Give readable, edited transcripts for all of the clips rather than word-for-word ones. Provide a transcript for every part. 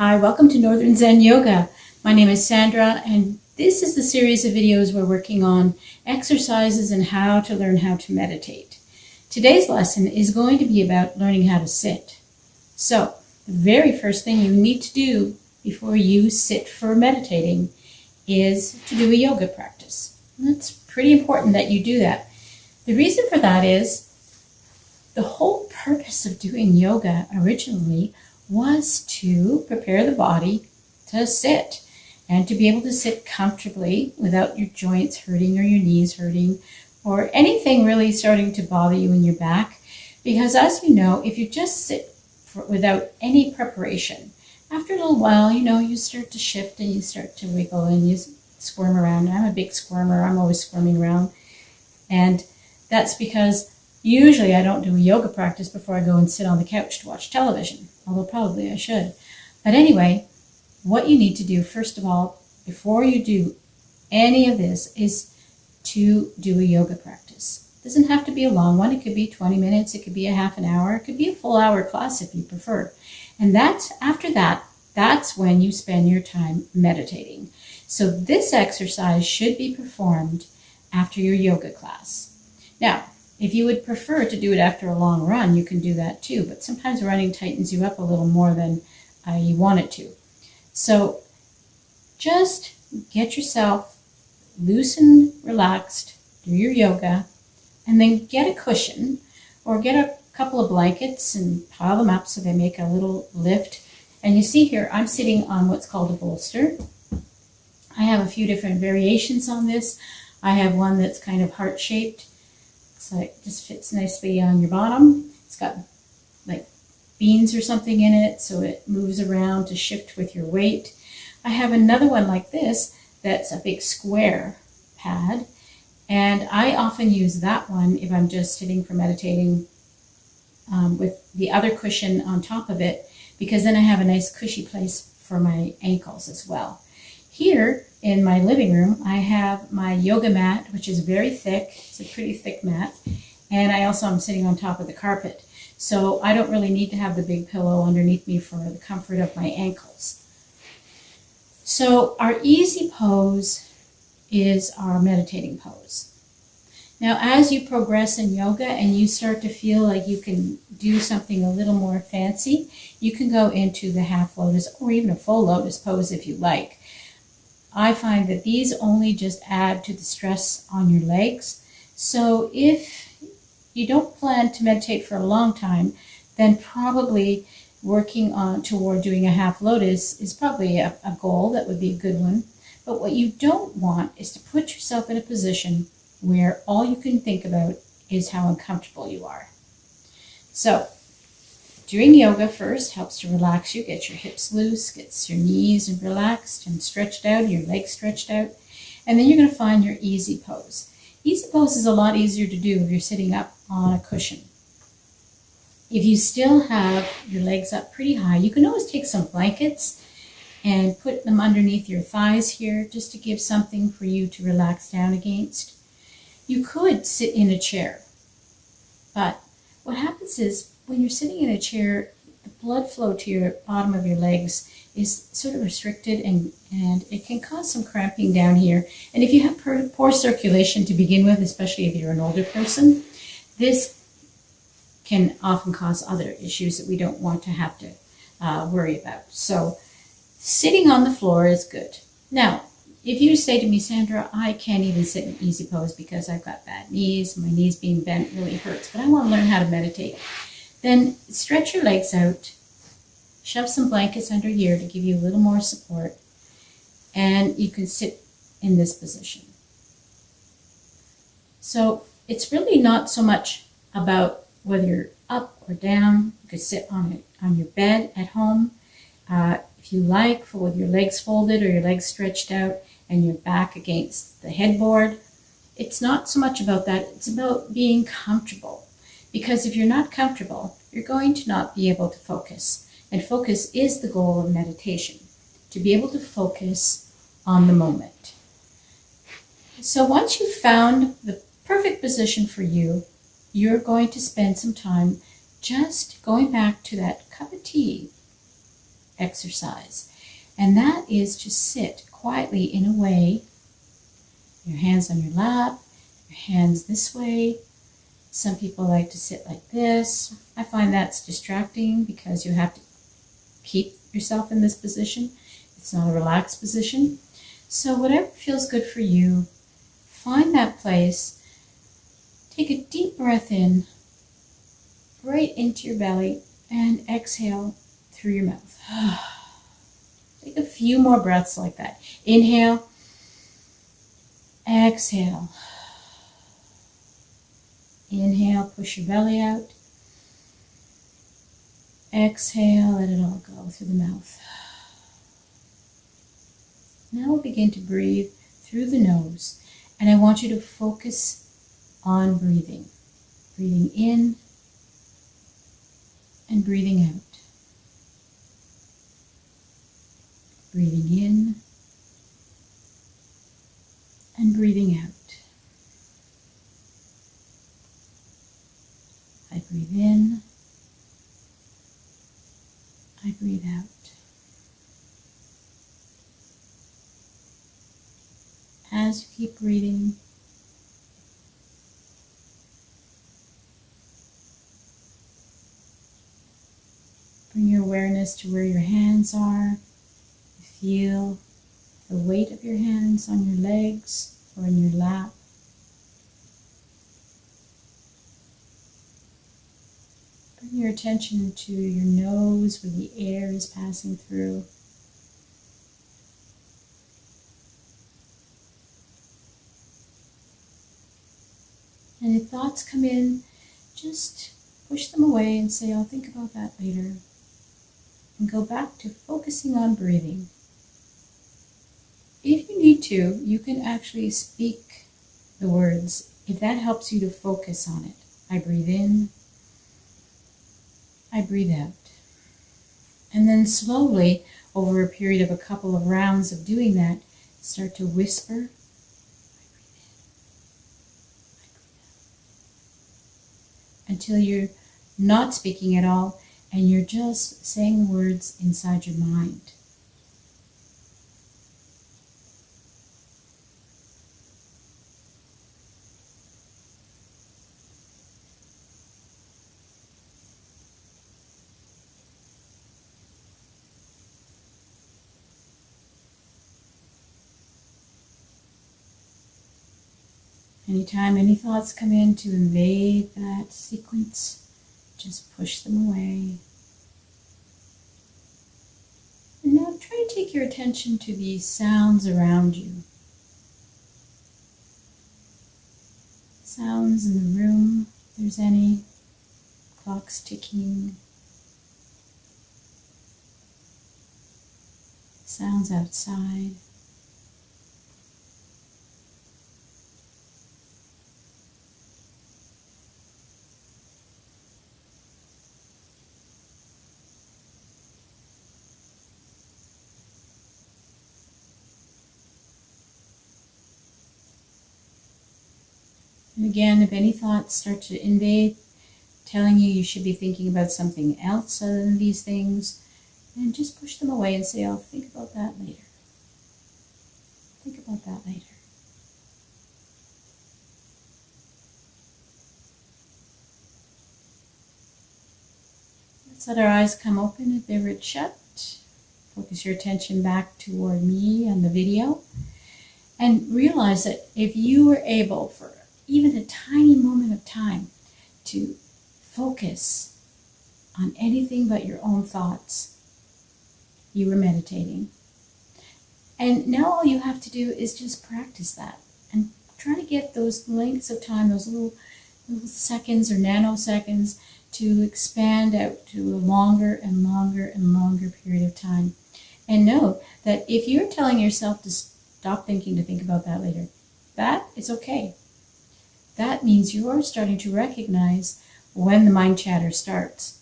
Hi, welcome to Northern Zen Yoga. My name is Sandra, and this is the series of videos we're working on exercises and how to learn how to meditate. Today's lesson is going to be about learning how to sit. So, the very first thing you need to do before you sit for meditating is to do a yoga practice. And it's pretty important that you do that. The reason for that is the whole purpose of doing yoga originally was to prepare the body to sit and to be able to sit comfortably without your joints hurting or your knees hurting or anything really starting to bother you in your back. Because as you know, if you just sit without any preparation, after a little while, you start to shift and you start to wiggle and you squirm around. I'm a big squirmer. I'm always squirming around. And that's because usually I don't do a yoga practice before I go and sit on the couch to watch television, although probably I should. But anyway, what you need to do, first of all, before you do any of this, is to do a yoga practice. It doesn't have to be a long one. It could be 20 minutes. It could be a half an hour. It could be a full hour class if you prefer. And after that, that's when you spend your time meditating. So this exercise should be performed after your yoga class. Now, if you would prefer to do it after a long run, you can do that too, but sometimes running tightens you up a little more than you want it to. So just get yourself loose and relaxed, do your yoga, and then get a cushion or get a couple of blankets and pile them up so they make a little lift. And you see here, I'm sitting on what's called a bolster. I have a few different variations on this. I have one that's kind of heart-shaped. So it just fits nicely on your bottom. It's got like beans or something in it, so it moves around to shift with your weight. I have another one like this that's a big square pad, and I often use that one if I'm just sitting for meditating with the other cushion on top of it, because then I have a nice cushy place for my ankles as well. Here in my living room, I have my yoga mat, which is very thick. It's a pretty thick mat. And I also am sitting on top of the carpet. So I don't really need to have the big pillow underneath me for the comfort of my ankles. So our easy pose is our meditating pose. Now, as you progress in yoga and you start to feel like you can do something a little more fancy, you can go into the half lotus or even a full lotus pose if you like. I find that these only just add to the stress on your legs. So if you don't plan to meditate for a long time, then probably working toward doing a half lotus is probably a goal that would be a good one. But what you don't want is to put yourself in a position where all you can think about is how uncomfortable you are. So doing yoga first helps to relax you, get your hips loose, gets your knees relaxed and stretched out, your legs stretched out, and then you're going to find your easy pose. Easy pose is a lot easier to do if you're sitting up on a cushion. If you still have your legs up pretty high, you can always take some blankets and put them underneath your thighs here just to give something for you to relax down against. You could sit in a chair, but what happens is when you're sitting in a chair, the blood flow to your bottom of your legs is sort of restricted and it can cause some cramping down here. And if you have poor circulation to begin with, especially if you're an older person, this can often cause other issues that we don't want to have to worry about. So sitting on the floor is good. Now, if you say to me, Sandra, I can't even sit in easy pose because I've got bad knees, my knees being bent really hurts, but I want to learn how to meditate, then stretch your legs out, shove some blankets under here to give you a little more support, and you can sit in this position. So it's really not so much about whether you're up or down. You could sit on your bed at home if you like, with your legs folded or your legs stretched out and your back against the headboard. It's not so much about that. It's about being comfortable. Because if you're not comfortable, you're going to not be able to focus. And focus is the goal of meditation, to be able to focus on the moment. So once you've found the perfect position for you, you're going to spend some time just going back to that cup of tea exercise. And that is to sit quietly in a way, your hands on your lap, your hands this way. Some people like to sit like this. I find that's distracting because you have to keep yourself in this position. It's not a relaxed position. So whatever feels good for you, find that place. Take a deep breath in, right into your belly, and exhale through your mouth. Take a few more breaths like that. Inhale, exhale. Inhale, push your belly out. Exhale, let it all go through the mouth. Now we'll begin to breathe through the nose, and I want you to focus on breathing. Breathing in and breathing out. Breathing in and breathing out. I breathe in, I breathe out. As you keep breathing, bring your awareness to where your hands are. Feel the weight of your hands on your legs or in your lap. Bring your attention to your nose where the air is passing through. And if thoughts come in, just push them away and say, I'll think about that later. And go back to focusing on breathing. If you need to, you can actually speak the words if that helps you to focus on it. I breathe in, I breathe out. And then slowly, over a period of a couple of rounds of doing that, start to whisper, until you're not speaking at all and you're just saying the words inside your mind. Anytime any thoughts come in to invade that sequence, just push them away. And now try to take your attention to the sounds around you. Sounds in the room, if there's any. Clocks ticking. Sounds outside. And again, if any thoughts start to invade, telling you should be thinking about something else other than these things, then just push them away and say, I'll think about that later. Think about that later. Let's let our eyes come open if they were shut. Focus your attention back toward me and the video. And realize that if you were able for even a tiny moment of time to focus on anything but your own thoughts, you were meditating. And now all you have to do is just practice that and try to get those lengths of time, those little seconds or nanoseconds, to expand out to a longer and longer and longer period of time. And know that if you're telling yourself to stop thinking, to think about that later, that is okay. That means you are starting to recognize when the mind chatter starts.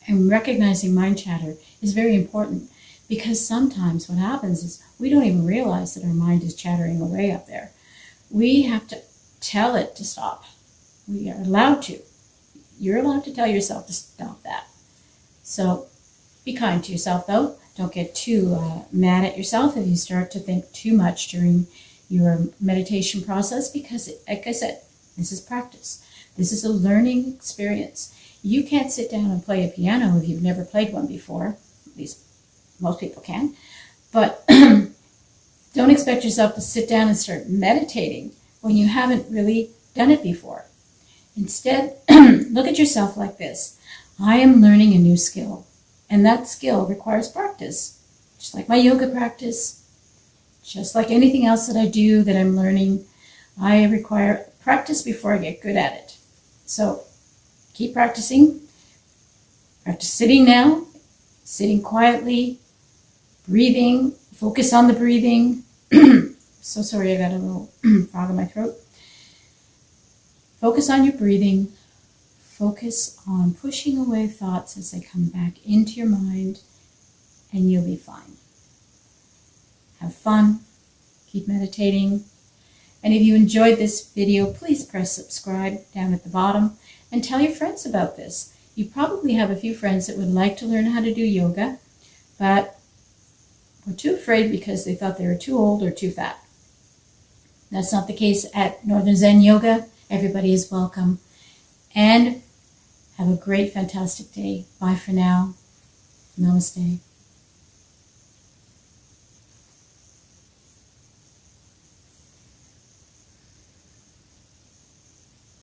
And recognizing mind chatter is very important, because sometimes what happens is we don't even realize that our mind is chattering away up there. We have to tell it to stop. We are allowed to. You're allowed to tell yourself to stop that. So Be kind to yourself, though. Don't get too mad at yourself if you start to think too much during your meditation process, because, like I said, this is practice. This is a learning experience. You can't sit down and play a piano if you've never played one before. At least most people can. But don't expect yourself to sit down and start meditating when you haven't really done it before. Instead, look at yourself like this. I am learning a new skill, and that skill requires practice. Just like my yoga practice, just like anything else that I do that I'm learning, I require practice before I get good at it. So keep practicing. Practice sitting now, sitting quietly, breathing. Focus on the breathing. So sorry, I got a little frog in my throat. Focus on your breathing. Focus on pushing away thoughts as they come back into your mind, and you'll be fine. Have fun. Keep meditating. And if you enjoyed this video, please press subscribe down at the bottom and tell your friends about this. You probably have a few friends that would like to learn how to do yoga, but were too afraid because they thought they were too old or too fat. That's not the case at Northern Zen Yoga. Everybody is welcome. And have a great, fantastic day. Bye for now. Namaste.